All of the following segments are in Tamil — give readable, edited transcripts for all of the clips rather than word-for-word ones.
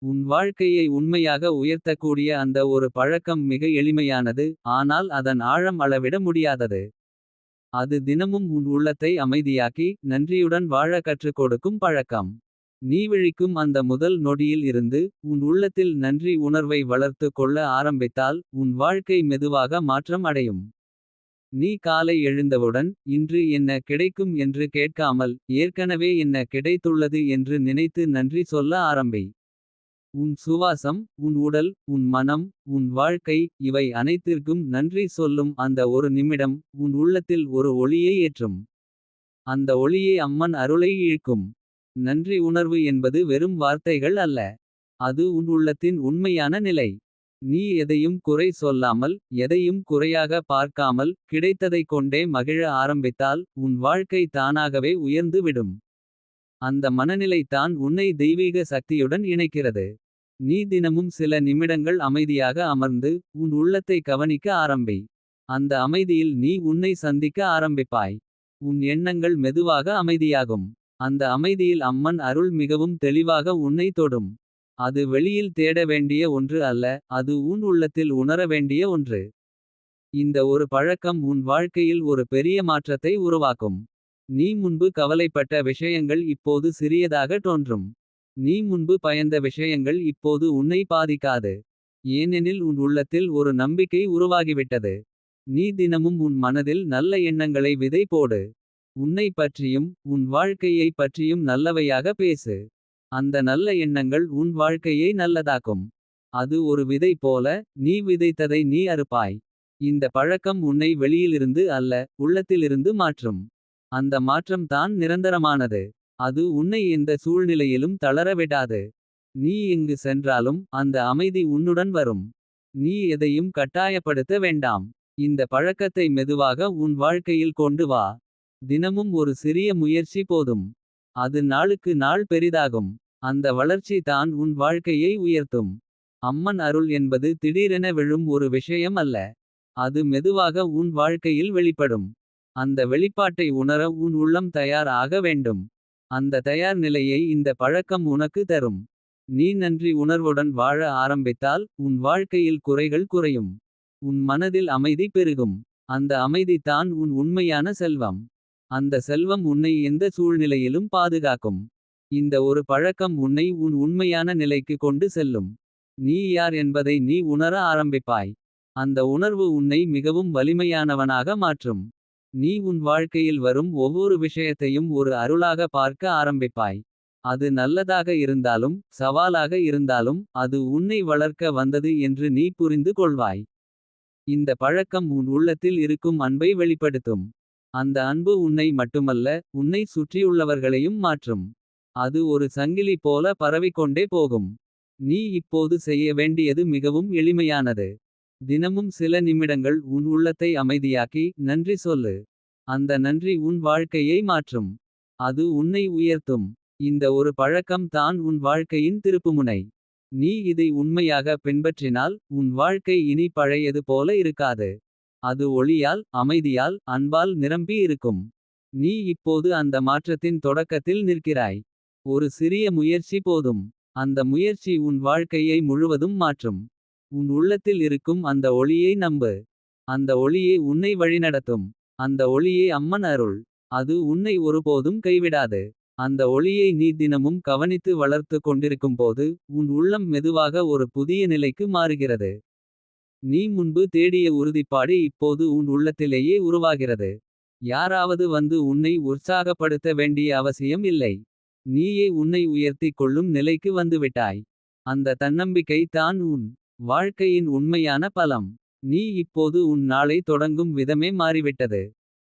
உன் வாழ்க்கையை உண்மையாக உயர்த்தக்கூடிய அந்த ஒரு பழக்கம் மிக எளிமையானது. ஆனால் அதன் ஆழம் அளவிட முடியாதது. அது தினமும் உன் உள்ளத்தை அமைதியாக்கி. நன்றியுடன் வாழ கற்றுக் கொடுக்கும் பழக்கம். நீ விழிக்கும் அந்த முதல் நொடியில் இருந்து. உன் உள்ளத்தில் நன்றி உணர்வை வளர்த்து கொள்ள ஆரம்பித்தால். உன் வாழ்க்கை மெதுவாக மாற்றம் அடையும். நீ காலை எழுந்தவுடன் இன்று என்ன கிடைக்கும் என்று கேட்காமல். ஏற்கனவே என்ன கிடைத்துள்ளது என்று நினைத்து நன்றி சொல்ல ஆரம்பி. உன் சுவாசம், உன் உடல், உன் மனம், உன் வாழ்க்கை. இவை அனைத்திற்கும் நன்றி சொல்லும் அந்த ஒரு நிமிடம். உன் உள்ளத்தில் ஒரு ஒளியை ஏற்றும். அந்த ஒளியே அம்மன் அருளை இழுக்கும். நன்றி உணர்வு என்பது வெறும் வார்த்தைகள் அல்ல. அது உன் உள்ளத்தின் உண்மையான நிலை. நீ எதையும் குறை சொல்லாமல். எதையும் குறையாக பார்க்காமல். கிடைத்ததைக் கொண்டே மகிழ ஆரம்பித்தால். உன் வாழ்க்கை தானாகவே உயர்ந்து விடும். அந்த மனநிலை தான் உன்னை தெய்வீக சக்தியுடன் இணைக்கிறது. நீ தினமும் சில நிமிடங்கள் அமைதியாக அமர்ந்து. உன் உள்ளத்தை கவனிக்க ஆரம்பி. அந்த அமைதியில் நீ உன்னை சந்திக்க ஆரம்பிப்பாய். உன் எண்ணங்கள் மெதுவாக அமைதியாகும். அந்த அமைதியில் அம்மன் அருள் மிகவும் தெளிவாக உன்னை தொடும். அது வெளியில் தேட வேண்டிய ஒன்று அல்ல. அது உன் உள்ளத்தில் உணர வேண்டிய ஒன்று. இந்த ஒரு பழக்கம் உன் வாழ்க்கையில் ஒரு பெரிய மாற்றத்தை உருவாக்கும். நீ முன்பு கவலைப்பட்ட விஷயங்கள் இப்போது சிறியதாக தோன்றும். நீ முன்பு பயந்த விஷயங்கள் இப்போது உன்னை பாதிக்காது. ஏனெனில் உன் உள்ளத்தில் ஒரு நம்பிக்கை உருவாகிவிட்டது. நீ தினமும் உன் மனதில் நல்ல எண்ணங்களை விதை போடு. உன்னை பற்றியும் உன் வாழ்க்கையை பற்றியும் நல்லவையாக பேசு. அந்த நல்ல எண்ணங்கள் உன் வாழ்க்கையை நல்லதாக்கும். அது ஒரு விதை போல. நீ விதைத்ததை நீ அறுப்பாய். இந்த பழக்கம் உன்னை வெளியிலிருந்து அல்ல. உள்ளத்திலிருந்து மாற்றும். அந்த மாற்றம் தான் நிரந்தரமானது. அது உன்னை எந்த சூழ்நிலையிலும் தளர விடாது. நீ எங்கு சென்றாலும் அந்த அமைதி உன்னுடன் வரும். நீ எதையும் கட்டாயப்படுத்த வேண்டாம். இந்த பழக்கத்தை மெதுவாக உன் வாழ்க்கையில் கொண்டு வா. தினமும் ஒரு சிறிய முயற்சி போதும். அது நாளுக்கு நாள் பெரிதாகும். அந்த வளர்ச்சி தான் உன் வாழ்க்கையை உயர்த்தும். அம்மன் அருள் என்பது திடீரென விழும் ஒரு விஷயம் அல்ல. அது மெதுவாக உன் வாழ்க்கையில் வெளிப்படும். அந்த வெளிப்பாட்டை உணர உன் உள்ளம் தயார் ஆக வேண்டும். அந்த தயார் நிலையை இந்த பழக்கம் உனக்கு தரும். நீ நன்றி உணர்வுடன் வாழ ஆரம்பித்தால். உன் வாழ்க்கையில் குறைகள் குறையும். உன் மனதில் அமைதி பெருகும். அந்த அமைதி தான் உன் உண்மையான செல்வம். அந்த செல்வம் உன்னை எந்த சூழ்நிலையிலும் பாதுகாக்கும். இந்த ஒரு பழக்கம் உன்னை உன் உண்மையான நிலைக்கு கொண்டு செல்லும். நீ யார் என்பதை நீ உணர ஆரம்பிப்பாய். அந்த உணர்வு உன்னை மிகவும் வலிமையானவனாக மாற்றும். நீ உன் வாழ்க்கையில் வரும் ஒவ்வொரு விஷயத்தையும் ஒரு அருளாக பார்க்க ஆரம்பிப்பாய். அது நல்லதாக இருந்தாலும் சவாலாக இருந்தாலும். அது உன்னை வளர்க்க வந்தது என்று நீ புரிந்து கொள்வாய். இந்த பழக்கம் உன் உள்ளத்தில் இருக்கும் அன்பை வெளிப்படுத்தும். அந்த அன்பு உன்னை மட்டுமல்ல. உன்னை சுற்றியுள்ளவர்களையும் மாற்றும். அது ஒரு சங்கிலி போல பரவிக்கொண்டே போகும். நீ இப்போது செய்ய வேண்டியது மிகவும் எளிமையானது. தினமும் சில நிமிடங்கள் உன் உள்ளத்தை அமைதியாக்கி. நன்றி சொல்லு. அந்த நன்றி உன் வாழ்க்கையை மாற்றும். அது உன்னை உயர்த்தும். இந்த ஒரு பழக்கம் தான் உன் வாழ்க்கையின் திருப்புமுனை. நீ இதை உண்மையாக பின்பற்றினால். உன் வாழ்க்கை இனி பழையது போல இருக்காது. அது ஒளியால் அமைதியால் அன்பால் நிரம்பி இருக்கும். நீ இப்போது அந்த மாற்றத்தின் தொடக்கத்தில் நிற்கிறாய். ஒரு சிறிய முயற்சி போதும். அந்த முயற்சி உன் வாழ்க்கையை முழுவதும் மாற்றும். உன் உள்ளத்தில் இருக்கும் அந்த ஒளியை நம்பு. அந்த ஒளியே உன்னை வழிநடத்தும். அந்த ஒளியே அம்மன் அருள். அது உன்னை ஒருபோதும் கைவிடாது. அந்த ஒளியை நீ தினமும் கவனித்து வளர்த்து கொண்டிருக்கும்போது. உன் உள்ளம் மெதுவாக ஒரு புதிய நிலைக்கு மாறுகிறது. நீ முன்பு தேடிய உறுதிப்பாடு இப்போது உன் உள்ளத்திலேயே உருவாகிறது. யாராவது வந்து உன்னை உற்சாகப்படுத்த வேண்டிய அவசியம் இல்லை. நீயே உன்னை உயர்த்திக் கொள்ளும் நிலைக்கு வந்துவிட்டாய். அந்த தன்னம்பிக்கை தான் உன் வாழ்க்கையின் உண்மையான பலம். நீ இப்போது உன் நாளை தொடங்கும் விதமே மாறிவிட்டது.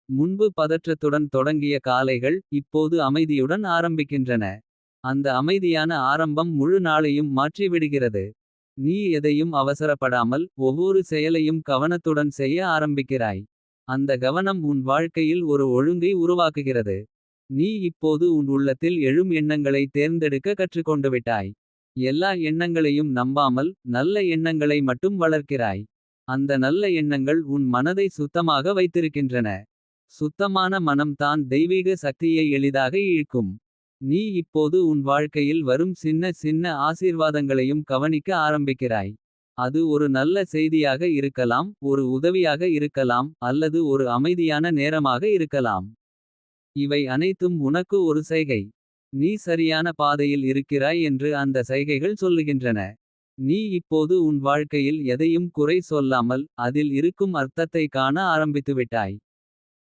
முன்பு பதற்றத்துடன் தொடங்கிய காலைகள் இப்போது அமைதியுடன் ஆரம்பிக்கின்றன. அந்த அமைதியான ஆரம்பம் முழு நாளையும் மாற்றி விடுகிறது. நீ எதையும் அவசரப்படாமல் ஒவ்வொரு செயலையும் கவனத்துடன் செய்ய ஆரம்பிக்கிறாய். அந்த கவனம் உன் வாழ்க்கையில் ஒரு ஒழுங்கை உருவாக்குகிறது. நீ இப்போது உன் உள்ளத்தில் எழும் எண்ணங்களை தேர்ந்தெடுக்க கற்றுக்கொண்டுவிட்டாய். எல்லா எண்ணங்களையும் நம்பாமல் நல்ல எண்ணங்களை மட்டும் வளர்க்கிறாய். அந்த நல்ல எண்ணங்கள் உன் மனதை சுத்தமாக வைத்திருக்கின்றன. சுத்தமான மனம் தான் தெய்வீக சக்தியை எளிதாக இழுக்கும். நீ இப்போது உன் வாழ்க்கையில் வரும் சின்ன சின்ன ஆசீர்வாதங்களையும் கவனிக்க ஆரம்பிக்கிறாய். அது ஒரு நல்ல செய்தியாக இருக்கலாம், ஒரு உதவியாக இருக்கலாம், அல்லது ஒரு அமைதியான நேரமாக இருக்கலாம். இவை அனைத்தும் உனக்கு ஒரு செய்கை. நீ சரியான பாதையில் இருக்கிறாய் என்று அந்த சைகைகள் சொல்லுகின்றன. நீ இப்போது உன் வாழ்க்கையில் எதையும் குறை சொல்லாமல் அதில் இருக்கும் அர்த்தத்தை காண ஆரம்பித்துவிட்டாய்.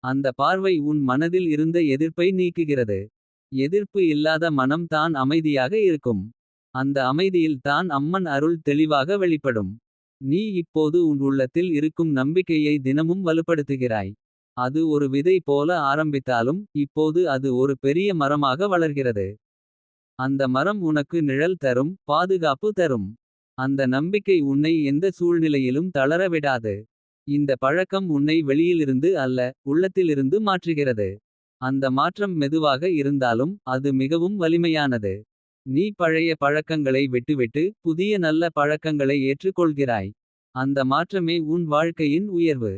அந்த பார்வை உன் மனதில் இருந்த எதிர்ப்பை நீக்குகிறது. எதிர்ப்பு இல்லாத மனம் தான் அமைதியாக இருக்கும். அந்த அமைதியில் தான் அம்மன் அருள் தெளிவாக வெளிப்படும். நீ இப்போது உன் உள்ளத்தில் இருக்கும் நம்பிக்கையை தினமும் வலுப்படுத்துகிறாய். அது ஒரு விதை போல ஆரம்பித்தாலும் இப்போது அது ஒரு பெரிய மரமாக வளர்கிறது. அந்த மரம் உனக்கு நிழல் தரும், பாதுகாப்பு தரும். அந்த நம்பிக்கை உன்னை எந்த சூழ்நிலையிலும் தளர விடாது. இந்த பழக்கம் உன்னை வெளியிலிருந்து அல்ல, உள்ளத்திலிருந்து மாற்றுகிறது. அந்த மாற்றம் மெதுவாக இருந்தாலும் அது மிகவும் வலிமையானது. நீ பழைய பழக்கங்களை விட்டுவிட்டு புதிய நல்ல பழக்கங்களை ஏற்றுக்கொள்கிறாய். அந்த மாற்றமே உன் வாழ்க்கையின் உயர்வு.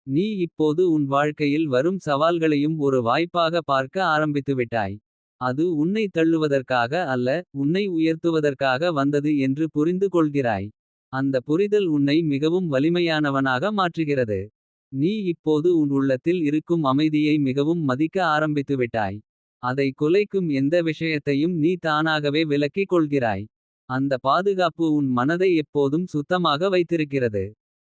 நீ இப்போது உன் வாழ்க்கையில் வரும் சவால்களையும் ஒரு வாய்ப்பாக பார்க்க ஆரம்பித்துவிட்டாய். அது உன்னை தள்ளுவதற்காக அல்ல, உன்னை உயர்த்துவதற்காக வந்தது என்று புரிந்து கொள்கிறாய். அந்த புரிதல் உன்னை மிகவும் வலிமையானவனாக மாற்றுகிறது. நீ இப்போது உன் உள்ளத்தில் இருக்கும் அமைதியை மிகவும் மதிக்க ஆரம்பித்துவிட்டாய். அதை குலைக்கும் எந்த விஷயத்தையும் நீ தானாகவே விலக்கிக் கொள்கிறாய். அந்த பாதுகாப்பு உன் மனதை எப்போதும் சுத்தமாக வைத்திருக்கிறது.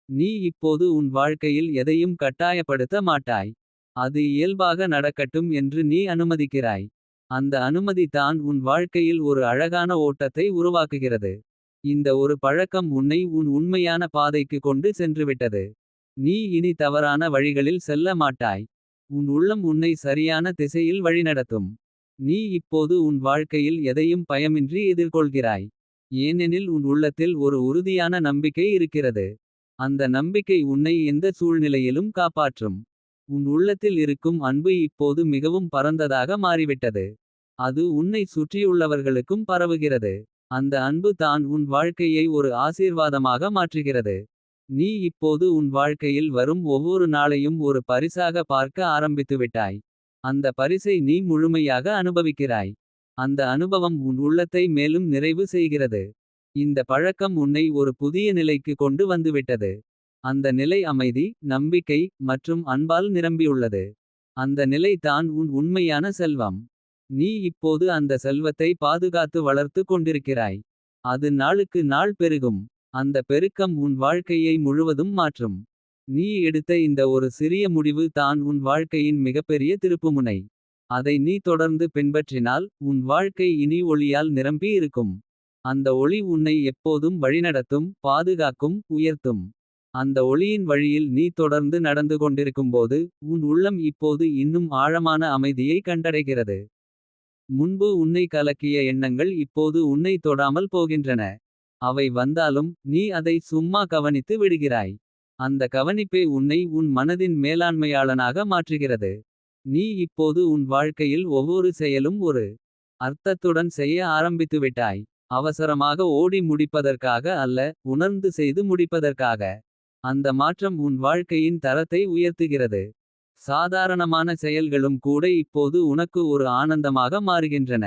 நீ இப்போது உன் வாழ்க்கையில் எதையும் கட்டாயப்படுத்த மாட்டாய். அது இயல்பாக நடக்கட்டும் என்று நீ அனுமதிக்கிறாய். அந்த அனுமதி தான் உன் வாழ்க்கையில் ஒரு அழகான ஓட்டத்தை உருவாக்குகிறது. இந்த ஒரு பழக்கம் உன்னை உன் உண்மையான பாதைக்கு கொண்டு சென்றுவிட்டது. நீ இனி தவறான வழிகளில் செல்ல மாட்டாய். உன் உள்ளம் உன்னை சரியான திசையில் வழிநடத்தும். நீ இப்போது உன் வாழ்க்கையில் எதையும் பயமின்றி எதிர்கொள்கிறாய். ஏனெனில் உன் உள்ளத்தில் ஒரு உறுதியான நம்பிக்கை இருக்கிறது. அந்த நம்பிக்கை உன்னை எந்த சூழ்நிலையிலும் காப்பாற்றும். உன் உள்ளத்தில் இருக்கும் அன்பு இப்போது மிகவும் பரந்ததாக மாறிவிட்டது. அது உன்னை சுற்றியுள்ளவர்களுக்கும் பரவுகிறது. அந்த அன்பு தான் உன் வாழ்க்கையை ஒரு ஆசீர்வாதமாக மாற்றுகிறது. நீ இப்போது உன் வாழ்க்கையில் வரும் ஒவ்வொரு நாளையும் ஒரு பரிசாக பார்க்க ஆரம்பித்துவிட்டாய். அந்த பரிசை நீ முழுமையாக அனுபவிக்கிறாய். அந்த அனுபவம் உன் உள்ளத்தை மேலும் நிறைவு செய்கிறது. இந்த பழக்கம் உன்னை ஒரு புதிய நிலைக்கு கொண்டு வந்துவிட்டது. அந்த நிலை அமைதி, நம்பிக்கை மற்றும் அன்பால் நிரம்பியுள்ளது. அந்த நிலை தான் உன் உண்மையான செல்வம். நீ இப்போது அந்த செல்வத்தை பாதுகாத்து வளர்த்து கொண்டிருக்கிறாய். அது நாளுக்கு நாள் பெருகும். அந்த பெருக்கம் உன் வாழ்க்கையை முழுவதும் மாற்றும். நீ எடுத்த இந்த ஒரு சிறிய முடிவு தான் உன் வாழ்க்கையின் மிகப்பெரிய திருப்புமுனை. அதை நீ தொடர்ந்து பின்பற்றினால் உன் வாழ்க்கை இனி ஒளியால் நிரம்பி இருக்கும். அந்த ஒளி உன்னை எப்போதும் வழிநடத்தும், பாதுகாக்கும், உயர்த்தும். அந்த ஒளியின் வழியில் நீ தொடர்ந்து நடந்து கொண்டிருக்கும்போது உன் உள்ளம் இப்போது இன்னும் ஆழமான அமைதியை கண்டடைகிறது. முன்பு உன்னை கலக்கிய எண்ணங்கள் இப்போது உன்னை தொடாமல் போகின்றன. அவை வந்தாலும் நீ அதை சும்மா கவனித்து விடுகிறாய். அந்த கவனிப்பே உன்னை உன் மனதின் மேலாண்மையாளனாக மாற்றுகிறது. நீ இப்போது உன் வாழ்க்கையில் ஒவ்வொரு செயலும் ஒரு அர்த்தத்துடன் செய்ய ஆரம்பித்துவிட்டாய். அவசரமாக ஓடி முடிப்பதற்காக அல்ல, உணர்ந்து செய்து முடிப்பதற்காக. அந்த மாற்றம் உன் வாழ்க்கையின் தரத்தை உயர்த்துகிறது. சாதாரணமான செயல்களும் கூட இப்போது உனக்கு ஒரு ஆனந்தமாக மாறுகின்றன.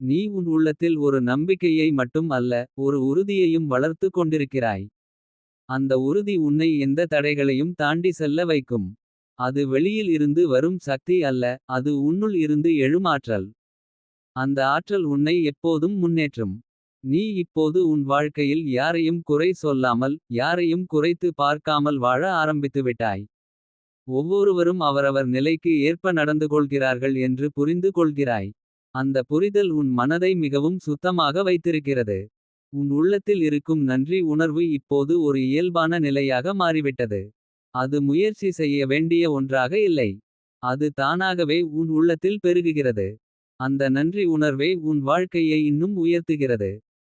நீ உன் உள்ளத்தில் ஒரு நம்பிக்கையை மட்டும் அல்ல, ஒரு உறுதியையும் வளர்த்து கொண்டிருக்கிறாய். அந்த உறுதி உன்னை எந்த தடைகளையும் தாண்டி செல்ல வைக்கும். அது வெளியில் இருந்து வரும் சக்தி அல்ல, அது உன்னுள் இருந்து எழும் ஆற்றல். அந்த ஆற்றல் உன்னை எப்போதும் முன்னேற்றும். நீ இப்போது உன் வாழ்க்கையில் யாரையும் குறை சொல்லாமல், யாரையும் குறைத்து பார்க்காமல் வாழ ஆரம்பித்துவிட்டாய். ஒவ்வொருவரும் அவரவர் நிலைக்கு ஏற்ப நடந்து கொள்கிறார்கள் என்று புரிந்து கொள்கிறாய். அந்த புரிதல் உன் மனதை மிகவும் சுத்தமாக வைத்திருக்கிறது. உன் உள்ளத்தில் இருக்கும் நன்றி உணர்வு இப்போது ஒரு இயல்பான நிலையாக மாறிவிட்டது. அது முயற்சி செய்ய வேண்டிய ஒன்றாக இல்லை. அது தானாகவே உன் உள்ளத்தில் பெருகுகிறது. அந்த நன்றி உணர்வே உன் வாழ்க்கையை இன்னும் உயர்த்துகிறது.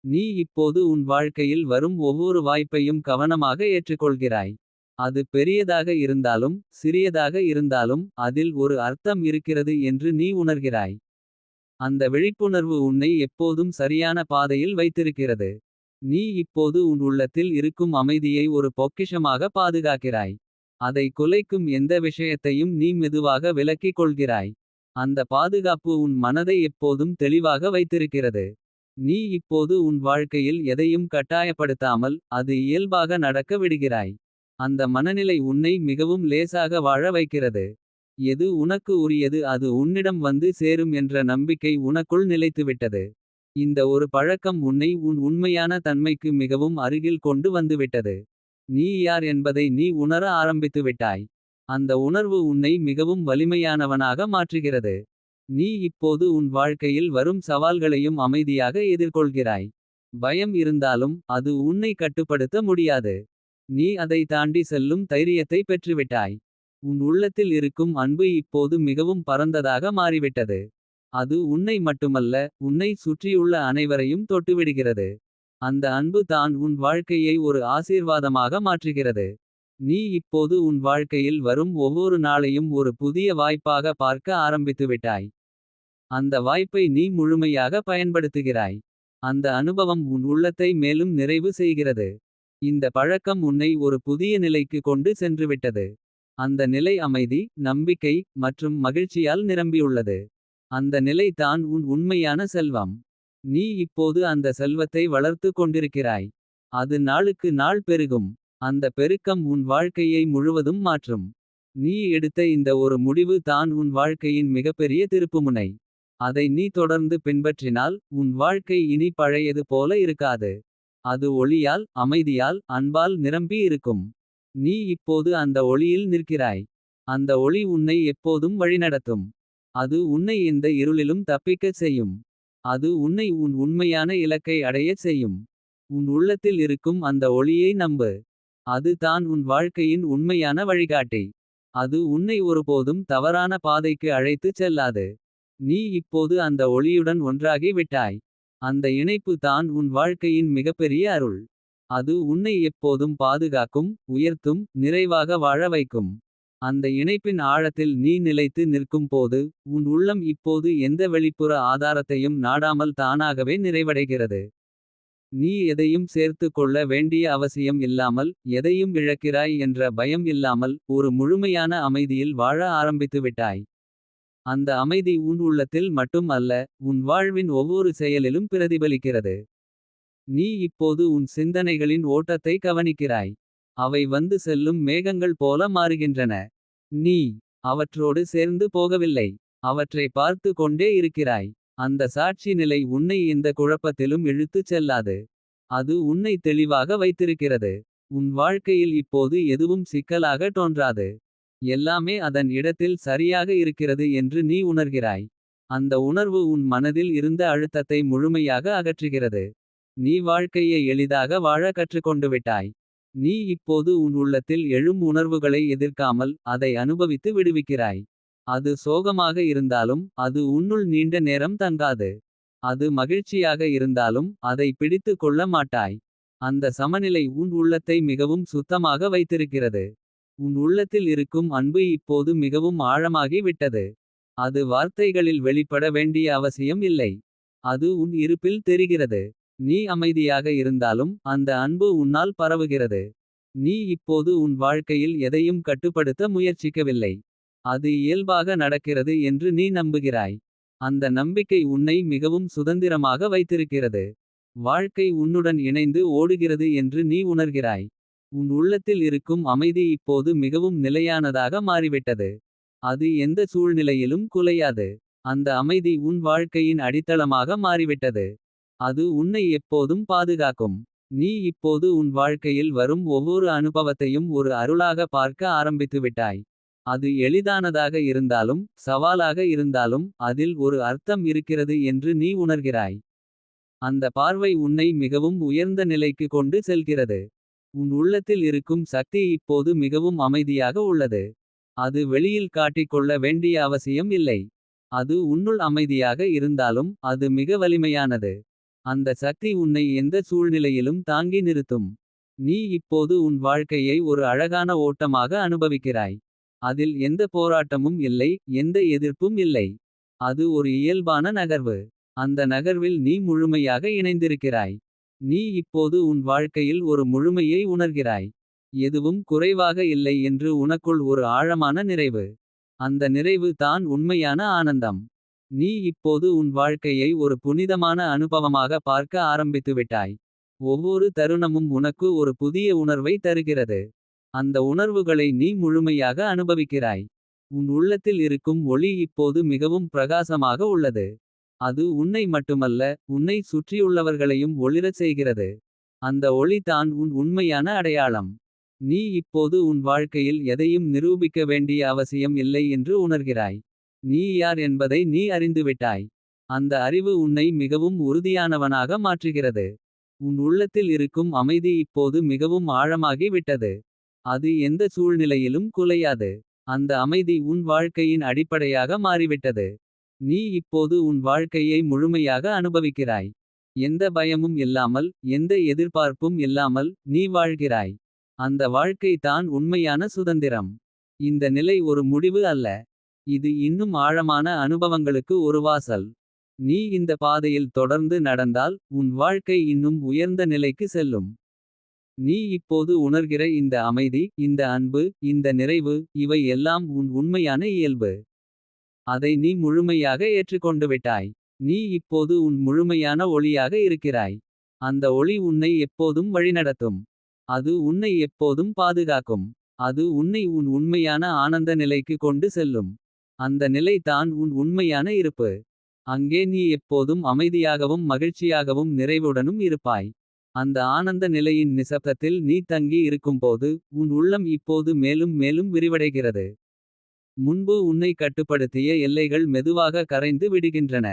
நீ இப்போது உன் வாழ்க்கையில் வரும் ஒவ்வொரு வாய்ப்பையும் கவனமாக ஏற்றுக்கொள்கிறாய். அது பெரியதாக இருந்தாலும் சிறியதாக இருந்தாலும் அதில் ஒரு அர்த்தம் இருக்கிறது என்று நீ உணர்கிறாய். அந்த விழிப்புணர்வு உன்னை எப்போதும் சரியான பாதையில் வைத்திருக்கிறது. நீ இப்போது உன் உள்ளத்தில் இருக்கும் அமைதியை ஒரு பொக்கிஷமாக பாதுகாக்கிறாய். அதை குலைக்கும் எந்த விஷயத்தையும் நீ மெதுவாக விலக்கிக் கொள்கிறாய். அந்த பாதுகாப்பு உன் மனதை எப்போதும் தெளிவாக வைத்திருக்கிறது. நீ இப்போது உன் வாழ்க்கையில் எதையும் கட்டாயப்படுத்தாமல் அது இயல்பாக நடக்க விடுகிறாய். அந்த மனநிலை உன்னை மிகவும் லேசாக வாழ வைக்கிறது. எது உனக்கு உரியது அது உன்னிடம் வந்து சேரும் என்ற நம்பிக்கை உனக்குள் நிலைத்துவிட்டது. இந்த ஒரு பழக்கம் உன்னை உன் உண்மையான தன்மைக்கு மிகவும் அருகில் கொண்டு வந்துவிட்டது. நீ யார் என்பதை நீ உணர ஆரம்பித்துவிட்டாய். அந்த உணர்வு உன்னை மிகவும் வலிமையானவனாக மாற்றுகிறது. நீ இப்போது உன் வாழ்க்கையில் வரும் சவால்களையும் அமைதியாக எதிர்கொள்கிறாய். பயம் இருந்தாலும் அது உன்னை கட்டுப்படுத்த முடியாது. நீ அதை தாண்டி செல்லும் தைரியத்தை பெற்றுவிட்டாய். உன் உள்ளத்தில் இருக்கும் அன்பு இப்போது மிகவும் பரந்ததாக மாறிவிட்டது. அது உன்னை மட்டுமல்ல உன்னை சுற்றியுள்ள அனைவரையும் தொட்டுவிடுகிறது. அந்த அன்பு தான் உன் வாழ்க்கையை ஒரு ஆசீர்வாதமாக மாற்றுகிறது. நீ இப்போது உன் வாழ்க்கையில் வரும் ஒவ்வொரு நாளையும் ஒரு புதிய வாய்ப்பாக பார்க்க ஆரம்பித்துவிட்டாய். அந்த வாய்ப்பை நீ முழுமையாக பயன்படுத்துகிறாய். அந்த அனுபவம் உன் உள்ளத்தை மேலும் நிறைவு செய்கிறது. இந்த பழக்கம் உன்னை ஒரு புதிய நிலைக்கு கொண்டு சென்றுவிட்டது. அந்த நிலை அமைதி நம்பிக்கை மற்றும் மகிழ்ச்சியால் நிரம்பியுள்ளது. அந்த நிலை தான் உன் உண்மையான செல்வம். நீ இப்போது அந்த செல்வத்தை வளர்த்து கொண்டிருக்கிறாய். அது நாளுக்கு நாள் பெருகும். அந்த பெருக்கம் உன் வாழ்க்கையை முழுவதும் மாற்றும். நீ எடுத்த இந்த ஒரு முடிவு தான் உன் வாழ்க்கையின் மிகப்பெரிய திருப்புமுனை. அதை நீ தொடர்ந்து பின்பற்றினால் உன் வாழ்க்கை இனி பழையது போல இருக்காது. அது ஒளியால் அமைதியால் அன்பால் நிரம்பி இருக்கும். நீ இப்போது அந்த ஒளியில் நிற்கிறாய். அந்த ஒளி உன்னை எப்போதும் வழிநடத்தும். அது உன்னை இந்த இருளிலும் தப்பிக்கச் செய்யும். அது உன்னை உன் உண்மையான இலக்கை அடையச் செய்யும். உன் உள்ளத்தில் இருக்கும் அந்த ஒளியை நம்பு. அது தான் உன் வாழ்க்கையின் உண்மையான வழிகாட்டி. அது உன்னை ஒருபோதும் தவறான பாதைக்கு அழைத்துச் செல்லாது. நீ இப்போது அந்த ஒளியுடன் ஒன்றாகி விட்டாய். அந்த இணைப்பு தான் உன் வாழ்க்கையின் மிகப்பெரிய அருள். அது உன்னை எப்போதும் பாதுகாக்கும் உயர்த்தும் நிறைவாக வாழ வைக்கும். அந்த இணைப்பின் ஆழத்தில் நீ நிலைத்து நிற்கும் போது உன் உள்ளம் இப்போது எந்த வெளிப்புற ஆதாரத்தையும் நாடாமல் தானாகவே நிறைவடைகிறது. நீ எதையும் சேர்த்து கொள்ள வேண்டிய அவசியம் இல்லாமல் எதையும் இழக்கிறாய் என்ற பயம் இல்லாமல் ஒரு முழுமையான அமைதியில் வாழ ஆரம்பித்துவிட்டாய். அந்த அமைதி உன் உள்ளத்தில் மட்டும் அல்ல உன் வாழ்வின் ஒவ்வொரு செயலிலும் பிரதிபலிக்கிறது. நீ இப்போது உன் சிந்தனைகளின் ஓட்டத்தை கவனிக்கிறாய். அவை வந்து செல்லும் மேகங்கள் போல மாறுகின்றன. நீ அவற்றோடு சேர்ந்து போகவில்லை. அவற்றை பார்த்து கொண்டே இருக்கிறாய். அந்த சாட்சி நிலை உன்னை இந்த குழப்பத்திலும் இழுத்துச் செல்லாது. அது உன்னை தெளிவாக வைத்திருக்கிறது. உன் வாழ்க்கையில் இப்போது எதுவும் சிக்கலாக தோன்றாது. எல்லாமே அதன் இடத்தில் சரியாக இருக்கிறது என்று நீ உணர்கிறாய். அந்த உணர்வு உன் மனதில் இருந்த அழுத்தத்தை முழுமையாக அகற்றுகிறது. நீ வாழ்க்கையை எளிதாக வாழ கற்றுக்கொண்டு விட்டாய். நீ இப்போது உன் உள்ளத்தில் எழும் உணர்வுகளை எதிர்க்காமல் அதை அனுபவித்து விடுவிக்கிறாய். அது சோகமாக இருந்தாலும் அது உன்னுள் நீண்ட நேரம் தங்காது. அது மகிழ்ச்சியாக இருந்தாலும் அதை பிடித்து கொள்ள மாட்டாய். அந்த சமநிலை உன் உள்ளத்தை மிகவும் சுத்தமாக வைத்திருக்கிறது. உன் உள்ளத்தில் இருக்கும் அன்பு இப்போது மிகவும் ஆழமாகி விட்டது. அது வார்த்தைகளில் வெளிப்பட வேண்டிய அவசியம் இல்லை. அது உன் இருப்பில் தெரிகிறது. நீ அமைதியாக இருந்தாலும் அந்த அன்பு உன்னால் பரவுகிறது. நீ இப்போது உன் வாழ்க்கையில் எதையும் கட்டுப்படுத்த முயற்சிக்கவில்லை. அது இயல்பாக நடக்கிறது என்று நீ நம்புகிறாய். அந்த நம்பிக்கை உன்னை மிகவும் சுதந்திரமாக வைத்திருக்கிறது. வாழ்க்கை உன்னுடன் இணைந்து ஓடுகிறது என்று நீ உணர்கிறாய். உன் உள்ளத்தில் இருக்கும் அமைதி இப்போது மிகவும் நிலையானதாக மாறிவிட்டது. அது எந்த சூழ்நிலையிலும் குலையாது. அந்த அமைதி உன் வாழ்க்கையின் அடித்தளமாக மாறிவிட்டது. அது உன்னை எப்போதும் பாதுகாக்கும். நீ இப்போது உன் வாழ்க்கையில் வரும் ஒவ்வொரு அனுபவத்தையும் ஒரு அருளாக பார்க்க ஆரம்பித்துவிட்டாய். அது எளிதானதாக இருந்தாலும் சவாலாக இருந்தாலும் அதில் ஒரு அர்த்தம் இருக்கிறது என்று நீ உணர்கிறாய். அந்த பார்வை உன்னை மிகவும் உயர்ந்த நிலைக்கு கொண்டு செல்கிறது. உன் உள்ளத்தில் இருக்கும் சக்தி இப்போது மிகவும் அமைதியாக உள்ளது. அது வெளியில் காட்டிக்கொள்ள வேண்டிய அவசியம் இல்லை. அது உன்னுள் அமைதியாக இருந்தாலும் அது மிக வலிமையானது. அந்த சக்தி உன்னை எந்த சூழ்நிலையிலும் தாங்கி நிறுத்தும். நீ இப்போது உன் வாழ்க்கையை ஒரு அழகான ஓட்டமாக அனுபவிக்கிறாய். அதில் எந்த போராட்டமும் இல்லை எந்த எதிர்ப்பும் இல்லை. அது ஒரு இயல்பான நகர்வு. அந்த நகர்வில் நீ முழுமையாக இணைந்திருக்கிறாய். நீ இப்போது உன் வாழ்க்கையில் ஒரு முழுமையை உணர்கிறாய். எதுவும் குறைவாக இல்லை என்று உனக்குள் ஒரு ஆழமான நிறைவு. அந்த நிறைவு தான் உண்மையான ஆனந்தம். நீ இப்போது உன் வாழ்க்கையை ஒரு புனிதமான அனுபவமாக பார்க்க ஆரம்பித்துவிட்டாய். ஒவ்வொரு தருணமும் உனக்கு ஒரு புதிய உணர்வை தருகிறது. அந்த உணர்வுகளை நீ முழுமையாக அனுபவிக்கிறாய். உன் உள்ளத்தில் இருக்கும் ஒளி இப்போது மிகவும் பிரகாசமாக உள்ளது. அது உன்னை மட்டுமல்ல, உன்னை சுற்றியுள்ளவர்களையும் ஒளிரச் செய்கிறது. அந்த ஒளி தான் உன் உண்மையான அடையாளம். நீ இப்போது உன் வாழ்க்கையில் எதையும் நிரூபிக்க வேண்டிய அவசியம் இல்லை என்று உணர்கிறாய். நீ யார் என்பதை நீ அறிந்துவிட்டாய். அந்த அறிவு உன்னை மிகவும் உறுதியானவனாக மாற்றுகிறது. உன் உள்ளத்தில் இருக்கும் அமைதி இப்போது மிகவும் ஆழமாகி விட்டது. அது எந்த சூழ்நிலையிலும் குலையாது. அந்த அமைதி உன் வாழ்க்கையின் அடிப்படையாக மாறிவிட்டது. நீ இப்போது உன் வாழ்க்கையை முழுமையாக அனுபவிக்கிறாய். எந்த பயமும் இல்லாமல், எந்த எதிர்பார்ப்பும் இல்லாமல் நீ வாழ்கிறாய். அந்த வாழ்க்கை தான் உண்மையான சுதந்திரம். இந்த நிலை ஒரு முடிவு அல்ல. இது இன்னும் ஆழமான அனுபவங்களுக்கு ஒரு வாசல். நீ இந்த பாதையில் தொடர்ந்து நடந்தால் உன் வாழ்க்கை இன்னும் உயர்ந்த நிலைக்கு செல்லும். நீ இப்போது உணர்கிற இந்த அமைதி, இந்த அன்பு, இந்த நிறைவு, இவை எல்லாம் உன் உண்மையான இயல்பு. அதை நீ முழுமையாக ஏற்றுக்கொண்டு விட்டாய். நீ இப்போது உன் முழுமையான ஒளியாக இருக்கிறாய். அந்த ஒளி உன்னை எப்போதும் வழிநடத்தும். அது உன்னை எப்போதும் பாதுகாக்கும். அது உன்னை உன் உண்மையான ஆனந்த நிலைக்கு கொண்டு செல்லும். அந்த நிலை தான் உன் உண்மையான இருப்பு. அங்கே நீ எப்போதும் அமைதியாகவும் மகிழ்ச்சியாகவும் நிறைவுடனும் இருப்பாய். அந்த ஆனந்த நிலையின் நிசப்தத்தில் நீ தங்கி இருக்கும்போது உன் உள்ளம் இப்போது மேலும் மேலும் விரிவடைகிறது. முன்பு உன்னை கட்டுப்படுத்திய எல்லைகள் மெதுவாக கரைந்து விடுகின்றன.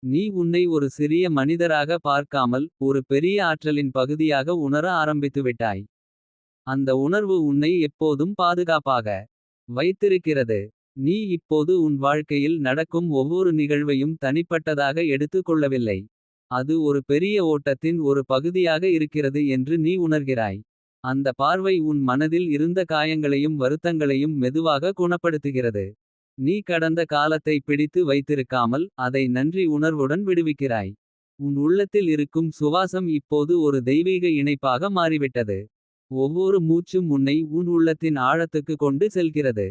நீ உன்னை ஒரு சிறிய மனிதராக பார்க்காமல் ஒரு பெரிய ஆற்றலின் பகுதியாக உணர ஆரம்பித்துவிட்டாய். அந்த உணர்வு உன்னை எப்போதும் பாதுகாப்பாக வைத்திருக்கிறது. நீ இப்போது உன் வாழ்க்கையில் நடக்கும் ஒவ்வொரு நிகழ்வையும் தனிப்பட்டதாக எடுத்துக் கொள்ளவில்லை. அது ஒரு பெரிய ஓட்டத்தின் ஒரு பகுதியாக இருக்கிறது என்று நீ உணர்கிறாய். அந்த பார்வை உன் மனதில் இருந்த காயங்களையும் வருத்தங்களையும் மெதுவாக குணப்படுத்துகிறது. நீ கடந்த காலத்தை பிடித்து வைத்திருக்காமல் அதை நன்றி உணர்வுடன் விடுவிக்கிறாய். உன் உள்ளத்தில் இருக்கும் சுவாசம் இப்போது ஒரு தெய்வீக இணைப்பாக மாறிவிட்டது. ஒவ்வொரு மூச்சும் உன்னை உன் உள்ளத்தின் ஆழத்துக்கு கொண்டு செல்கிறது.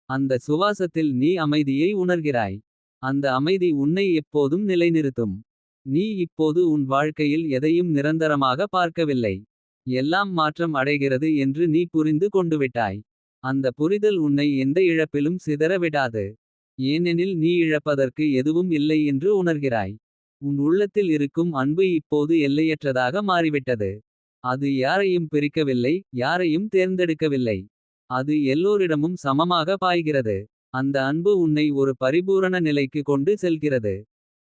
அந்த சுவாசத்தில் நீ அமைதியை உணர்கிறாய். அந்த அமைதி உன்னை எப்போதும் நிலைநிறுத்தும். நீ இப்போது உன் வாழ்க்கையில் எதையும் நிரந்தரமாக பார்க்கவில்லை. எல்லாம் மாற்றம் அடைகிறது என்று நீ புரிந்து கொண்டுவிட்டாய். அந்த புரிதல் உன்னை எந்த இழப்பிலும் சிதற விடாது. ஏனெனில் நீ இழப்பதற்கு எதுவும் இல்லை என்று உணர்கிறாய். உன் உள்ளத்தில் இருக்கும் அன்பு இப்போது எல்லையற்றதாக மாறிவிட்டது. அது யாரையும் பிரிக்கவில்லை, யாரையும் தேர்ந்தெடுக்கவில்லை. அது எல்லோரிடமும் சமமாக பாய்கிறது. அந்த அன்பு உன்னை ஒரு பரிபூரண நிலைக்கு கொண்டு செல்கிறது.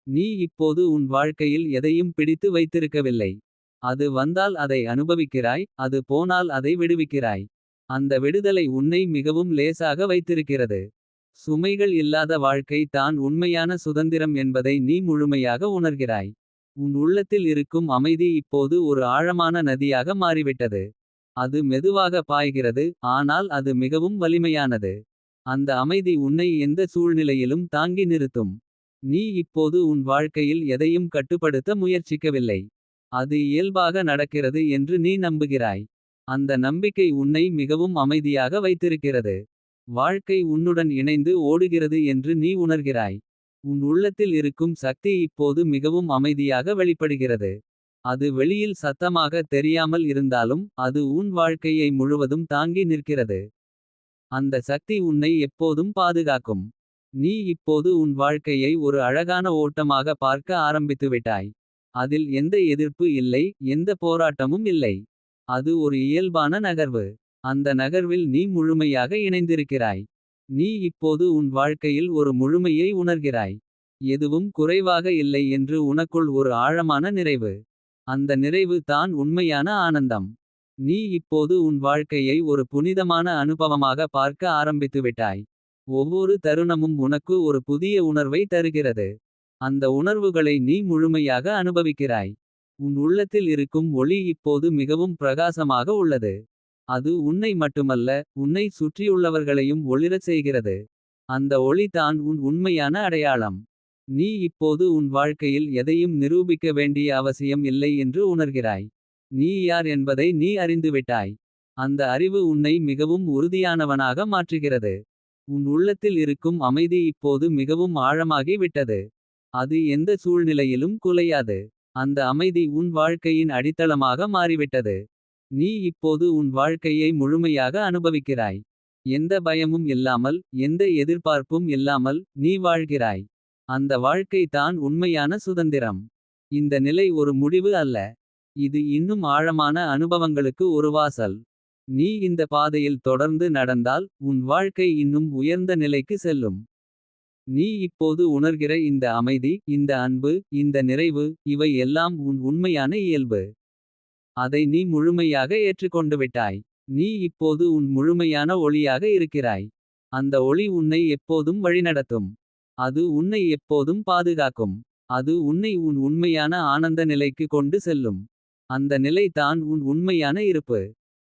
நீ இப்போது உன் வாழ்க்கையில் எதையும் பிடித்து வைத்திருக்கவில்லை. அது வந்தால் அதை அனுபவிக்கிறாய், அது போனால் அதை விடுவிக்கிறாய். அந்த விடுதலை உன்னை மிகவும் லேசாக வைத்திருக்கிறது. சுமைகள் இல்லாத வாழ்க்கை தான் உண்மையான சுதந்திரம் என்பதை நீ முழுமையாக உணர்கிறாய். உன் உள்ளத்தில் இருக்கும் அமைதி இப்போது ஒரு ஆழமான நதியாக மாறிவிட்டது. அது மெதுவாக பாய்கிறது, ஆனால் அது மிகவும் வலிமையானது. அந்த அமைதி உன்னை எந்த சூழ்நிலையிலும் தாங்கி நிறுத்தும். நீ இப்போது உன் வாழ்க்கையில் எதையும் கட்டுப்படுத்த முயற்சிக்கவில்லை. அது இயல்பாக நடக்கிறது என்று நீ நம்புகிறாய். அந்த நம்பிக்கை உன்னை மிகவும் அமைதியாக வைத்திருக்கிறது. வாழ்க்கை உன்னுடன் இணைந்து ஓடுகிறது என்று நீ உணர்கிறாய். உன் உள்ளத்தில் இருக்கும் சக்தி இப்போது மிகவும் அமைதியாக வெளிப்படுகிறது. அது வெளியில் சத்தமாக தெரியாமல் இருந்தாலும் அது உன் வாழ்க்கையை முழுவதும் தாங்கி நிற்கிறது. அந்த சக்தி உன்னை எப்போதும் பாதுகாக்கும். நீ இப்போது உன் வாழ்க்கையை ஒரு அழகான ஓட்டமாக பார்க்க ஆரம்பித்துவிட்டாய். அதில் எந்த எதிர்ப்பு இல்லை, எந்த போராட்டமும் இல்லை. அது ஒரு இயல்பான நகர்வு. அந்த நகர்வில் நீ முழுமையாக இணைந்திருக்கிறாய். நீ இப்போது உன் வாழ்க்கையில் ஒரு முழுமையை உணர்கிறாய். எதுவும் குறைவாக இல்லை என்று உனக்குள் ஒரு ஆழமான நிறைவு. அந்த நிறைவு தான் உண்மையான ஆனந்தம். நீ இப்போது உன் வாழ்க்கையை ஒரு புனிதமான அனுபவமாக பார்க்க ஆரம்பித்துவிட்டாய். ஒவ்வொரு தருணமும் உனக்கு ஒரு புதிய உணர்வை தருகிறது. அந்த உணர்வுகளை நீ முழுமையாக அனுபவிக்கிறாய். உன் உள்ளத்தில் இருக்கும் ஒளி இப்போது மிகவும் பிரகாசமாக உள்ளது. அது உன்னை மட்டுமல்ல, உன்னை சுற்றியுள்ளவர்களையும் ஒளிரச் செய்கிறது. அந்த ஒளி தான் உன் உண்மையான அடையாளம். நீ இப்போது உன் வாழ்க்கையில் எதையும் நிரூபிக்க வேண்டிய அவசியம் இல்லை என்று உணர்கிறாய். நீ யார் என்பதை நீ அறிந்துவிட்டாய். அந்த அறிவு உன்னை மிகவும் உறுதியானவனாக மாற்றுகிறது. உன் உள்ளத்தில் இருக்கும் அமைதி இப்போது மிகவும் ஆழமாகி விட்டது. அது எந்த சூழ்நிலையிலும் குலையாது. அந்த அமைதி உன் வாழ்க்கையின் அடித்தளமாக மாறிவிட்டது. நீ இப்போது உன் வாழ்க்கையை முழுமையாக அனுபவிக்கிறாய். எந்த பயமும் இல்லாமல், எந்த எதிர்பார்ப்பும் இல்லாமல் நீ வாழ்கிறாய். அந்த வாழ்க்கை தான் உண்மையான சுதந்திரம். இந்த நிலை ஒரு முடிவு அல்ல. இது இன்னும் ஆழமான அனுபவங்களுக்கு ஒரு வாசல். நீ இந்த பாதையில் தொடர்ந்து நடந்தால் உன் வாழ்க்கை இன்னும் உயர்ந்த நிலைக்கு செல்லும். நீ இப்போது உணர்கிற இந்த அமைதி, இந்த அன்பு, இந்த நிறைவு, இவை எல்லாம் உன் உண்மையான இயல்பு. அதை நீ முழுமையாக ஏற்றுக்கொண்டு விட்டாய். நீ இப்போது உன் முழுமையான ஒளியாக இருக்கிறாய். அந்த ஒளி உன்னை எப்போதும் வழிநடத்தும். அது உன்னை எப்போதும் பாதுகாக்கும். அது உன்னை உன் உண்மையான ஆனந்த நிலைக்கு கொண்டு செல்லும். அந்த நிலை தான் உன் உண்மையான இருப்பு.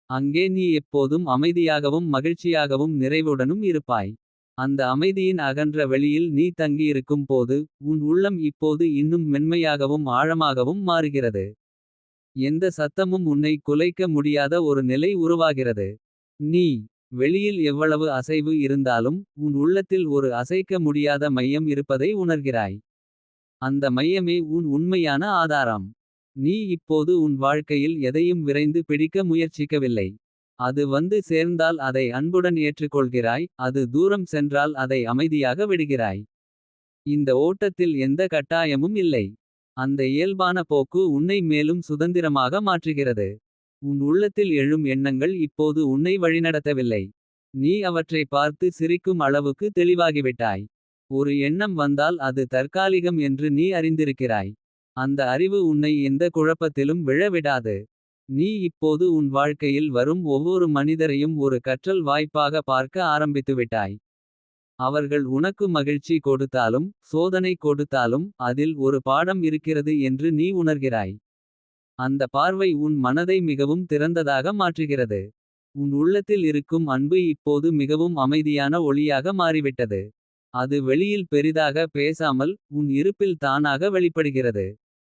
அங்கே நீ எப்போதும் அமைதியாகவும் மகிழ்ச்சியாகவும் நிறைவுடனும் இருப்பாய். அந்த அமைதியின் அகன்ற வெளியில் நீ தங்கியிருக்கும் போது உன் உள்ளம் இப்போது இன்னும் மென்மையாகவும் ஆழமாகவும் மாறுகிறது. எந்த சத்தமும் உன்னை குலைக்க முடியாத ஒரு நிலை உருவாகிறது. நீ வெளியில் எவ்வளவு அசைவு இருந்தாலும் உன் உள்ளத்தில் ஒரு அசைக்க முடியாத மையம் இருப்பதை உணர்கிறாய். அந்த மையமே உன் உண்மையான ஆதாரம். நீ இப்போது உன் வாழ்க்கையில் எதையும் விரைந்து பிடிக்க முயற்சிக்கவில்லை. அது வந்து சேர்ந்தால் அதை அன்புடன் ஏற்றுக்கொள்கிறாய். அது தூரம் சென்றால் அதை அமைதியாக விடுகிறாய். இந்த ஓட்டத்தில் எந்த கட்டாயமும் இல்லை. அந்த இயல்பான போக்கு உன்னை மேலும் சுதந்திரமாக மாற்றுகிறது. உன் உள்ளத்தில் எழும் எண்ணங்கள் இப்போது உன்னை வழிநடத்தவில்லை. நீ அவற்றை பார்த்து சிரிக்கும் அளவுக்கு தெளிவாகிவிட்டாய். ஒரு எண்ணம் வந்தால் அது தற்காலிகம் என்று நீ அறிந்திருக்கிறாய். அந்த அறிவு உன்னை எந்த குழப்பத்திலும் விழ விடாது. நீ இப்போது உன் வாழ்க்கையில் வரும் ஒவ்வொரு மனிதரையும் ஒரு கற்றல் வாய்ப்பாக பார்க்க ஆரம்பித்துவிட்டாய். அவர்கள் உனக்கு மகிழ்ச்சி கொடுத்தாலும் சோதனை கொடுத்தாலும் அதில் ஒரு பாடம் இருக்கிறது என்று நீ உணர்கிறாய். அந்த பார்வை உன் மனதை மிகவும் திறந்ததாக மாற்றுகிறது. உன் உள்ளத்தில் இருக்கும் அன்பு இப்போது மிகவும் அமைதியான ஒளியாக மாறிவிட்டது. அது வெளியில் பெரிதாக பேசாமல் உன் இருப்பில் தானாக வெளிப்படுகிறது.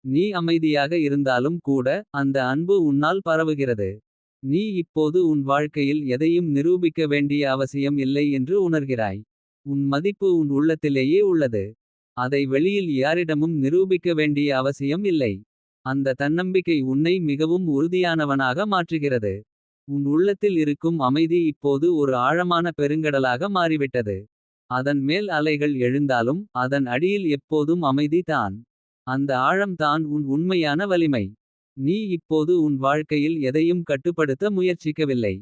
நீ அமைதியாக இருந்தாலும் கூட அந்த அன்பு உன்னால் பரவுகிறது. நீ இப்போது உன் வாழ்க்கையில் எதையும் நிரூபிக்க வேண்டிய அவசியம் இல்லை என்று உணர்கிறாய். உன் மதிப்பு உன் உள்ளத்திலேயே உள்ளது. அதை வெளியில் யாரிடமும் நிரூபிக்க வேண்டிய அவசியம் இல்லை. அந்த தன்னம்பிக்கை உன்னை மிகவும் உறுதியானவனாக மாற்றுகிறது. உன் உள்ளத்தில் இருக்கும் அமைதி இப்போது ஒரு ஆழமான பெருங்கடலாக மாறிவிட்டது. அதன் மேல் அலைகள் எழுந்தாலும் அதன் அடியில் எப்போதும் அமைதி தான். அந்த ஆழம் தான் உன் உண்மையான வலிமை. நீ இப்போது உன் வாழ்க்கையில் எதையும் கட்டுப்படுத்த முயற்சிக்கவில்லை.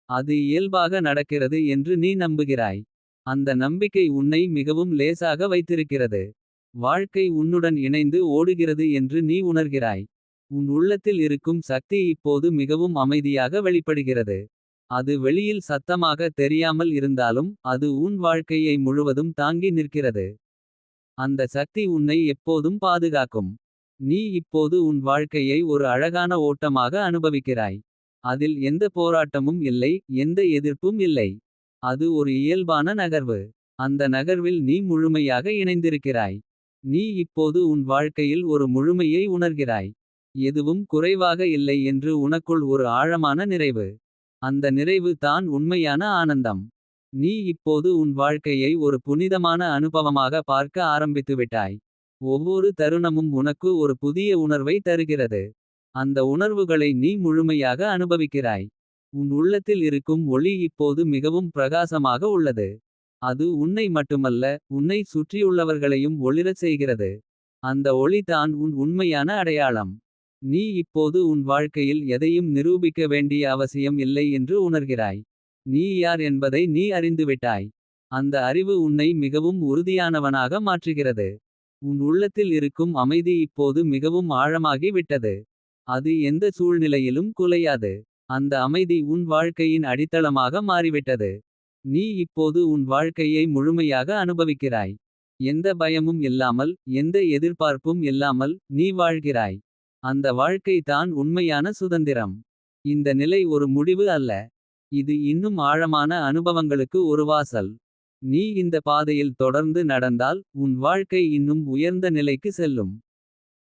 அது இயல்பாக நடக்கிறது என்று நீ நம்புகிறாய். அந்த நம்பிக்கை உன்னை மிகவும் லேசாக வைத்திருக்கிறது. வாழ்க்கை உன்னுடன் இணைந்து ஓடுகிறது என்று நீ உணர்கிறாய். உன் உள்ளத்தில் இருக்கும் சக்தி இப்போது மிகவும் அமைதியாக வெளிப்படுகிறது. அது வெளியில் சத்தமாக தெரியாமல் இருந்தாலும் அது உன் வாழ்க்கையை முழுவதும் தாங்கி நிற்கிறது. அந்த சக்தி உன்னை எப்போதும் பாதுகாக்கும். நீ இப்போது உன் வாழ்க்கையை ஒரு அழகான ஓட்டமாக அனுபவிக்கிறாய். அதில் எந்த போராட்டமும் இல்லை, எந்த எதிர்ப்பும் இல்லை. அது ஒரு இயல்பான நகர்வு. அந்த நகர்வில் நீ முழுமையாக இணைந்திருக்கிறாய். நீ இப்போது உன் வாழ்க்கையில் ஒரு முழுமையை உணர்கிறாய். எதுவும் குறைவாக இல்லை என்று உனக்குள் ஒரு ஆழமான நிறைவு. அந்த நிறைவு தான் உண்மையான ஆனந்தம். நீ இப்போது உன் வாழ்க்கையை ஒரு புனிதமான அனுபவமாக பார்க்க ஆரம்பித்துவிட்டாய். ஒவ்வொரு தருணமும் உனக்கு ஒரு புதிய உணர்வை தருகிறது. அந்த உணர்வுகளை நீ முழுமையாக அனுபவிக்கிறாய். உன் உள்ளத்தில் இருக்கும் ஒளி இப்போது மிகவும் பிரகாசமாக உள்ளது. அது உன்னை மட்டுமல்ல, உன்னை சுற்றியுள்ளவர்களையும் ஒளிரச் செய்கிறது. அந்த ஒளி தான் உன் உண்மையான அடையாளம். நீ இப்போது உன் வாழ்க்கையில் எதையும் நிரூபிக்க வேண்டிய அவசியம் இல்லை என்று உணர்கிறாய். நீ யார் என்பதை நீ அறிந்துவிட்டாய். அந்த அறிவு உன்னை மிகவும் உறுதியானவனாக மாற்றுகிறது. உன் உள்ளத்தில் இருக்கும் அமைதி இப்போது மிகவும் ஆழமாகி விட்டது. அது எந்த சூழ்நிலையிலும் குலையாது. அந்த அமைதி உன் வாழ்க்கையின் அடித்தளமாக மாறிவிட்டது. நீ இப்போது உன் வாழ்க்கையை முழுமையாக அனுபவிக்கிறாய். எந்த பயமும் இல்லாமல், எந்த எதிர்பார்ப்பும் இல்லாமல் நீ வாழ்கிறாய். அந்த வாழ்க்கை தான் உண்மையான சுதந்திரம். இந்த நிலை ஒரு முடிவு அல்ல. இது இன்னும் ஆழமான அனுபவங்களுக்கு ஒரு வாசல். நீ இந்த பாதையில் தொடர்ந்து நடந்தால் உன் வாழ்க்கை இன்னும் உயர்ந்த நிலைக்கு செல்லும்.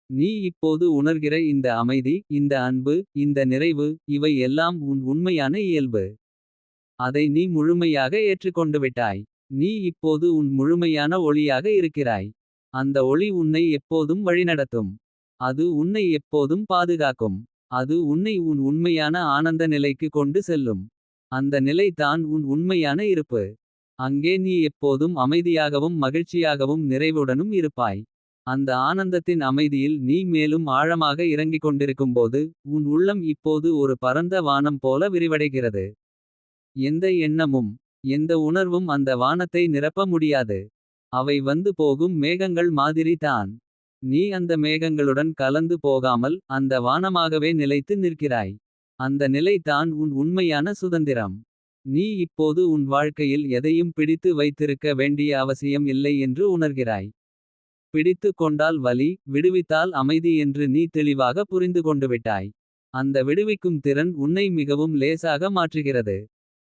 நீ இப்போது உணர்கிற இந்த அமைதி, இந்த அன்பு, இந்த நிறைவு, இவை எல்லாம் உன் உண்மையான இயல்பு. அதை நீ முழுமையாக ஏற்றுக்கொண்டு விட்டாய். நீ இப்போது உன் முழுமையான ஒளியாக இருக்கிறாய். அந்த ஒளி உன்னை எப்போதும் வழிநடத்தும். அது உன்னை எப்போதும் பாதுகாக்கும். அது உன்னை உன் உண்மையான ஆனந்த நிலைக்கு கொண்டு செல்லும். அந்த நிலை தான் உன் உண்மையான இருப்பு. அங்கே நீ எப்போதும் அமைதியாகவும் மகிழ்ச்சியாகவும் நிறைவுடனும் இருப்பாய். அந்த ஆனந்தத்தின் அமைதியில் நீ மேலும் ஆழமாக இறங்கிக் கொண்டிருக்கும்போது. உன் உள்ளம் இப்போது ஒரு பரந்த வானம் போல விரிவடைகிறது. எந்த எண்ணமும் எந்த உணர்வும் அந்த வானத்தை நிரப்ப முடியாது. அவை வந்து போகும் மேகங்கள் மாதிரி தான். நீ அந்த மேகங்களுடன் கலந்து போகாமல் அந்த வானமாகவே நிலைத்து நிற்கிறாய். அந்த நிலை தான் உன் உண்மையான சுதந்திரம். நீ இப்போது உன் வாழ்க்கையில் எதையும் பிடித்து வைத்திருக்க வேண்டிய அவசியம் இல்லை என்று உணர்கிறாய். பிடித்து கொண்டால் வலி, விடுவித்தால் அமைதி என்று நீ தெளிவாக புரிந்து கொண்டுவிட்டாய். அந்த விடுவிக்கும் திறன் உன்னை மிகவும் லேசாக மாற்றுகிறது.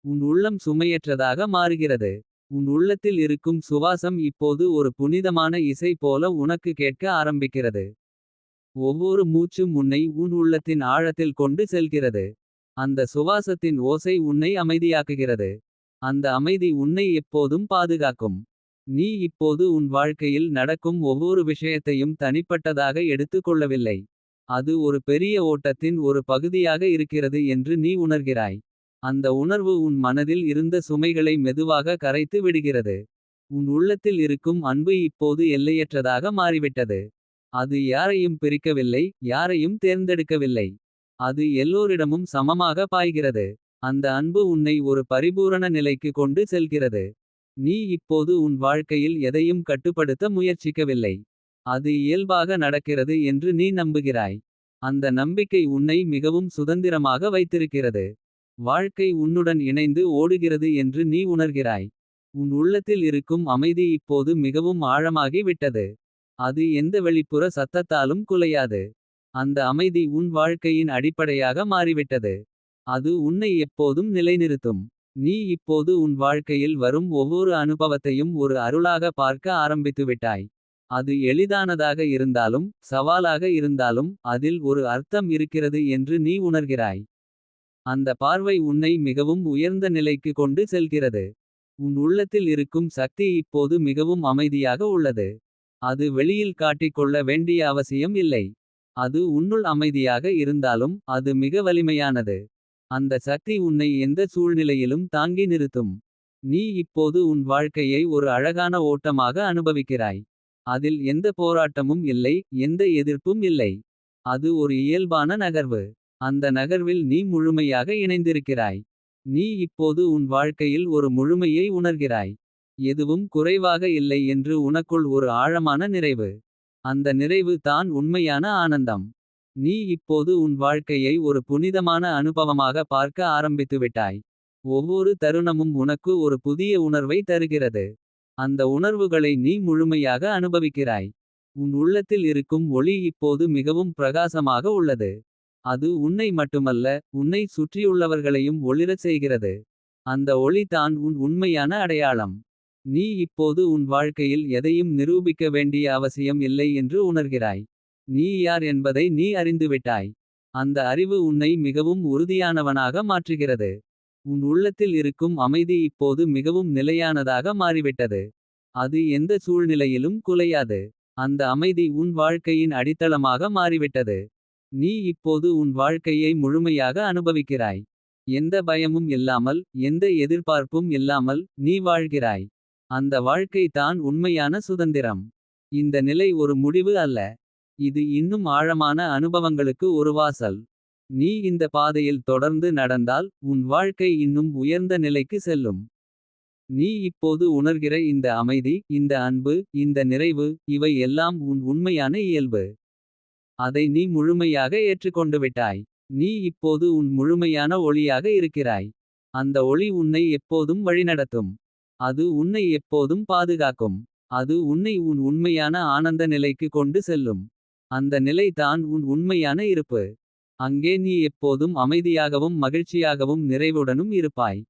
உன் உள்ளம் சுமையற்றதாக மாறுகிறது. உன் உள்ளத்தில் இருக்கும் சுவாசம் இப்போது ஒரு புனிதமான இசை போல உனக்கு கேட்க ஆரம்பிக்கிறது. ஒவ்வொரு மூச்சும் உன்னை உன் உள்ளத்தின் ஆழத்தில் கொண்டு செல்கிறது. அந்த சுவாசத்தின் ஓசை உன்னை அமைதியாக்குகிறது. அந்த அமைதி உன்னை எப்போதும் பாதுகாக்கும். நீ இப்போது உன் வாழ்க்கையில் நடக்கும் ஒவ்வொரு விஷயத்தையும் தனிப்பட்டதாக எடுத்துக் கொள்ளவில்லை. அது ஒரு பெரிய ஓட்டத்தின் ஒரு பகுதியாக இருக்கிறது என்று நீ உணர்கிறாய். அந்த உணர்வு உன் மனதில் இருந்த சுமைகளை மெதுவாக கரைத்து விடுகிறது. உன் உள்ளத்தில் இருக்கும் அன்பு இப்போது எல்லையற்றதாக மாறிவிட்டது. அது யாரையும் பிரிக்கவில்லை, யாரையும் தேர்ந்தெடுக்கவில்லை. அது எல்லோரிடமும் சமமாக பாய்கிறது. அந்த அன்பு உன்னை ஒரு பரிபூரண நிலைக்கு கொண்டு செல்கிறது. நீ இப்போது உன் வாழ்க்கையில் எதையும் கட்டுப்படுத்த முயற்சிக்கவில்லை. அது இயல்பாக நடக்கிறது என்று நீ நம்புகிறாய். அந்த நம்பிக்கை உன்னை மிகவும் சுதந்திரமாக வைத்திருக்கிறது. வாழ்க்கை உன்னுடன் இணைந்து ஓடுகிறது என்று நீ உணர்கிறாய். உன் உள்ளத்தில் இருக்கும் அமைதி இப்போது மிகவும் ஆழமாகி விட்டது. அது எந்த வெளிப்புற சத்தத்தாலும் குலையாது. அந்த அமைதி உன் வாழ்க்கையின் அடிப்படையாக மாறிவிட்டது. அது உன்னை எப்போதும் நிலைநிறுத்தும். நீ இப்போது உன் வாழ்க்கையில் வரும் ஒவ்வொரு அனுபவத்தையும் ஒரு அருளாக பார்க்க ஆரம்பித்துவிட்டாய். அது எளிதானதாக இருந்தாலும் சவாலாக இருந்தாலும் அதில் ஒரு அர்த்தம் இருக்கிறது என்று நீ உணர்கிறாய். அந்த பார்வை உன்னை மிகவும் உயர்ந்த நிலைக்கு கொண்டு செல்கிறது. உன் உள்ளத்தில் இருக்கும் சக்தி இப்போது மிகவும் அமைதியாக உள்ளது. அது வெளியில் காட்டிக்கொள்ள வேண்டிய அவசியம் இல்லை. அது உன்னுள் அமைதியாக இருந்தாலும் அது மிக வலிமையானது. அந்த சக்தி உன்னை எந்த சூழ்நிலையிலும் தாங்கி நிறுத்தும். நீ இப்போது உன் வாழ்க்கையை ஒரு அழகான ஓட்டமாக அனுபவிக்கிறாய். அதில் எந்த போராட்டமும் இல்லை, எந்த எதிர்ப்பும் இல்லை. அது ஒரு இயல்பான நகர்வு. அந்த நகர்வில் நீ முழுமையாக இணைந்திருக்கிறாய். நீ இப்போது உன் வாழ்க்கையில் ஒரு முழுமையை உணர்கிறாய். எதுவும் குறைவாக இல்லை என்று உனக்குள் ஒரு ஆழமான நிறைவு. அந்த நிறைவு தான் உண்மையான ஆனந்தம். நீ இப்போது உன் வாழ்க்கையை ஒரு புனிதமான அனுபவமாக பார்க்க ஆரம்பித்துவிட்டாய். ஒவ்வொரு தருணமும் உனக்கு ஒரு புதிய உணர்வை தருகிறது. அந்த உணர்வுகளை நீ முழுமையாக அனுபவிக்கிறாய். உன் உள்ளத்தில் இருக்கும் ஒளி இப்போது மிகவும் பிரகாசமாக உள்ளது. அது உன்னை மட்டுமல்ல, உன்னை சுற்றியுள்ளவர்களையும் ஒளிரச் செய்கிறது. அந்த ஒளி தான் உன் உண்மையான அடையாளம். நீ இப்போது உன் வாழ்க்கையில் எதையும் நிரூபிக்க வேண்டிய அவசியம் இல்லை என்று உணர்கிறாய். நீ யார் என்பதை நீ அறிந்துவிட்டாய். அந்த அறிவு உன்னை மிகவும் உறுதியானவனாக மாற்றுகிறது. உன் உள்ளத்தில் இருக்கும் அமைதி இப்போது மிகவும் நிலையானதாக மாறிவிட்டது. அது எந்த சூழ்நிலையிலும் குலையாது. அந்த அமைதி உன் வாழ்க்கையின் அடித்தளமாக மாறிவிட்டது. நீ இப்போது உன் வாழ்க்கையை முழுமையாக அனுபவிக்கிறாய். எந்த பயமும் இல்லாமல், எந்த எதிர்பார்ப்பும் இல்லாமல் நீ வாழ்கிறாய். அந்த வாழ்க்கை தான் உண்மையான சுதந்திரம். இந்த நிலை ஒரு முடிவு அல்ல. இது இன்னும் ஆழமான அனுபவங்களுக்கு ஒரு வாசல். நீ இந்த பாதையில் தொடர்ந்து நடந்தால் உன் வாழ்க்கை இன்னும் உயர்ந்த நிலைக்கு செல்லும். நீ இப்போது உணர்கிற இந்த அமைதி, இந்த அன்பு, இந்த நிறைவு, இவை எல்லாம் உன் உண்மையான இயல்பு. அதை நீ முழுமையாக ஏற்றுக்கொண்டு விட்டாய். நீ இப்போது உன் முழுமையான ஒளியாக இருக்கிறாய். அந்த ஒளி உன்னை எப்போதும் வழிநடத்தும். அது உன்னை எப்போதும் பாதுகாக்கும். அது உன்னை உன் உண்மையான ஆனந்த நிலைக்கு கொண்டு செல்லும். அந்த நிலை தான் உன் உண்மையான இருப்பு. அங்கே நீ எப்போதும் அமைதியாகவும் மகிழ்ச்சியாகவும் நிறைவுடனும் இருப்பாய்.